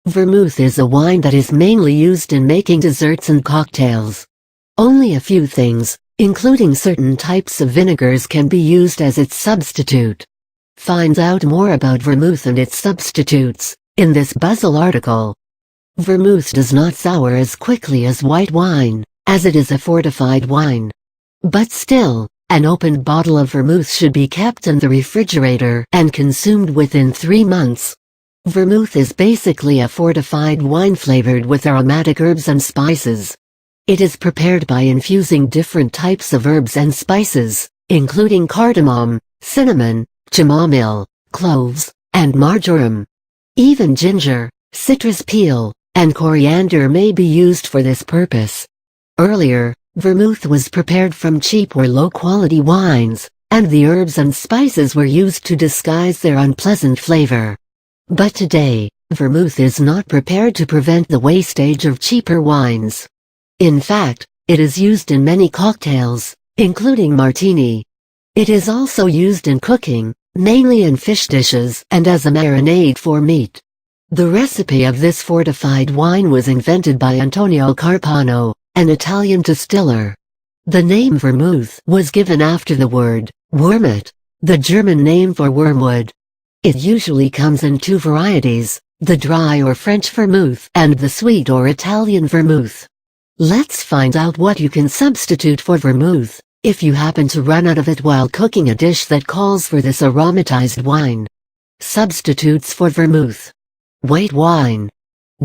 Vermouth is a wine that is mainly used in making desserts and cocktails. Only a few things, including certain types of vinegars, can be used as its substitute. Find out more about vermouth and its substitutes in this Buzzle article. Vermouth does not sour as quickly as white wine, as it is a fortified wine. But still, an opened bottle of vermouth should be kept in the refrigerator and consumed within 3 months. Vermouth is basically a fortified wine flavored with aromatic herbs and spices. It is prepared by infusing different types of herbs and spices, including cardamom, cinnamon, chamomile, cloves, and marjoram. Even ginger, citrus peel, and coriander may be used for this purpose. Earlier, vermouth was prepared from cheap or low-quality wines, and the herbs and spices were used to disguise their unpleasant flavor. But today, vermouth is not prepared to prevent the wastage of cheaper wines. In fact, it is used in many cocktails, including martini. It is also used in cooking, mainly in fish dishes and as a marinade for meat. The recipe of this fortified wine was invented by Antonio Carpano, an Italian distiller. The name vermouth was given after the word Vermouth, the German name for wormwood. It usually comes in 2 varieties, the dry or French vermouth and the sweet or Italian vermouth. Let's find out what you can substitute for vermouth, if you happen to run out of it while cooking a dish that calls for this aromatized wine. Substitutes for vermouth. White wine.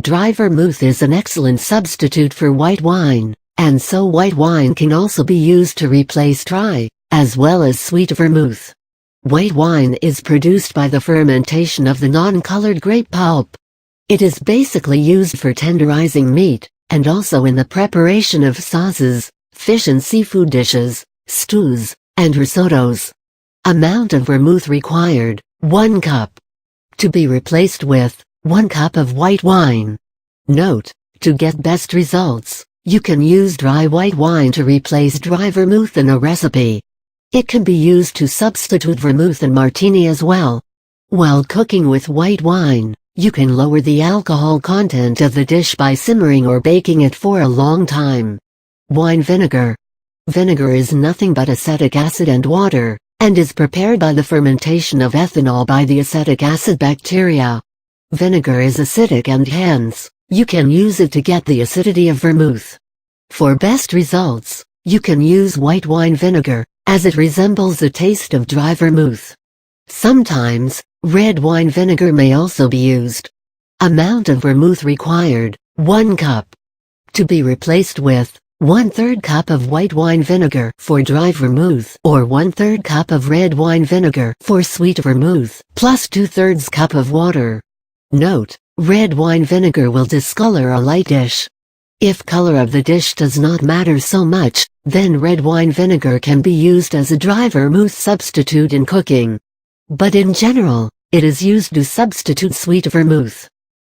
Dry vermouth is an excellent substitute for white wine, and so white wine can also be used to replace dry, as well as sweet vermouth. White wine is produced by the fermentation of the non-colored grape pulp. It is basically used for tenderizing meat, and also in the preparation of sauces, fish and seafood dishes, stews, and risottos. Amount of vermouth required, 1 cup. To be replaced with 1 cup of white wine. Note: to get best results, you can use dry white wine to replace dry vermouth in a recipe. It can be used to substitute vermouth in martini as well. While cooking with white wine, you can lower the alcohol content of the dish by simmering or baking it for a long time. Wine vinegar. Vinegar is nothing but acetic acid and water, and is prepared by the fermentation of ethanol by the acetic acid bacteria. Vinegar is acidic and hence, you can use it to get the acidity of vermouth. For best results, you can use white wine vinegar, as it resembles the taste of dry vermouth. Sometimes, red wine vinegar may also be used. Amount of vermouth required, 1 cup. To be replaced with 1/3 cup of white wine vinegar for dry vermouth or 1/3 cup of red wine vinegar for sweet vermouth, plus 2/3 cup of water. Note: red wine vinegar will discolor a light dish. If color of the dish does not matter so much, then red wine vinegar can be used as a dry vermouth substitute in cooking. But in general, it is used to substitute sweet vermouth.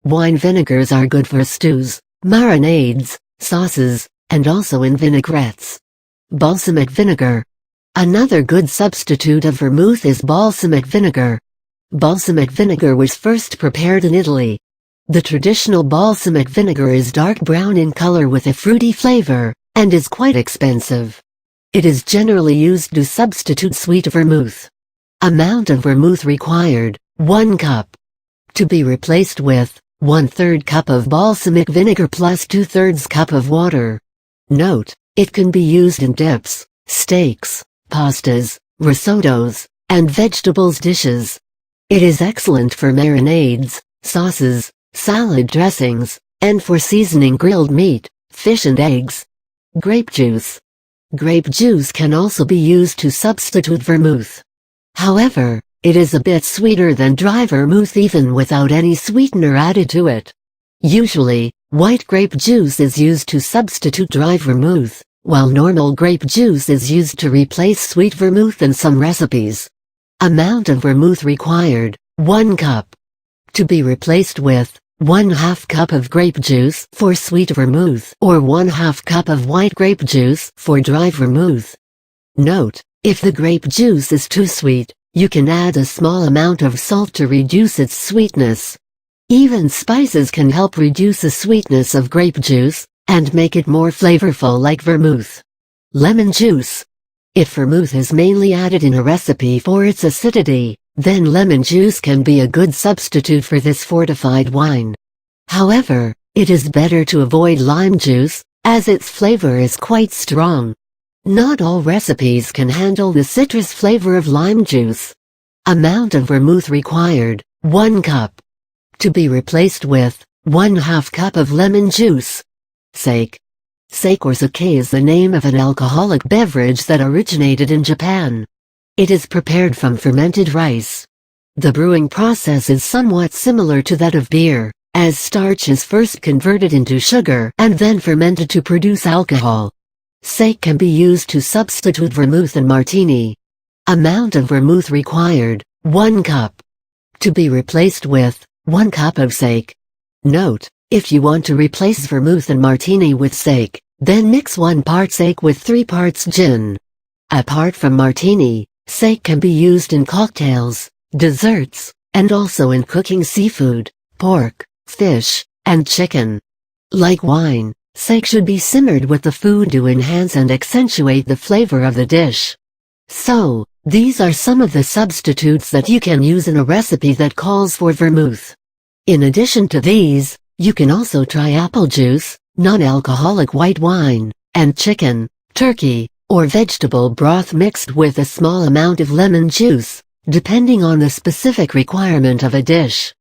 Wine vinegars are good for stews, marinades, sauces, and also in vinaigrettes. Balsamic vinegar. Another good substitute of vermouth is balsamic vinegar. Balsamic vinegar was first prepared in Italy. The traditional balsamic vinegar is dark brown in color with a fruity flavor, and is quite expensive. It is generally used to substitute sweet vermouth. Amount of vermouth required, 1 cup. To be replaced with 1/3 cup of balsamic vinegar plus 2/3 cup of water. Note: it can be used in dips, steaks, pastas, risottos, and vegetables dishes. It is excellent for marinades, sauces, salad dressings, and for seasoning grilled meat, fish and eggs. Grape juice. Grape juice can also be used to substitute vermouth. However, it is a bit sweeter than dry vermouth even without any sweetener added to it. Usually, white grape juice is used to substitute dry vermouth, while normal grape juice is used to replace sweet vermouth in some recipes. Amount of vermouth required, 1 cup. To be replaced with 1/2 cup of grape juice for sweet vermouth or 1/2 cup of white grape juice for dry vermouth. Note: if the grape juice is too sweet, you can add a small amount of salt to reduce its sweetness. Even spices can help reduce the sweetness of grape juice and make it more flavorful, like vermouth. Lemon juice. If vermouth is mainly added in a recipe for its acidity, then lemon juice can be a good substitute for this fortified wine. However, it is better to avoid lime juice, as its flavor is quite strong. Not all recipes can handle the citrus flavor of lime juice. Amount of vermouth required, 1 cup. To be replaced with 1/2 cup of lemon juice. Sake. Sake or sake is the name of an alcoholic beverage that originated in Japan. It is prepared from fermented rice. The brewing process is somewhat similar to that of beer, as starch is first converted into sugar and then fermented to produce alcohol. Sake can be used to substitute vermouth and martini. Amount of vermouth required, 1 cup. To be replaced with 1 cup of sake. Note: if you want to replace vermouth and martini with sake, then mix 1 part sake with 3 parts gin. Apart from martini, sake can be used in cocktails, desserts, and also in cooking seafood, pork, fish, and chicken. Like wine, sake should be simmered with the food to enhance and accentuate the flavor of the dish. So, these are some of the substitutes that you can use in a recipe that calls for vermouth. In addition to these, you can also try apple juice, non-alcoholic white wine, and chicken, turkey, or vegetable broth mixed with a small amount of lemon juice, depending on the specific requirement of a dish.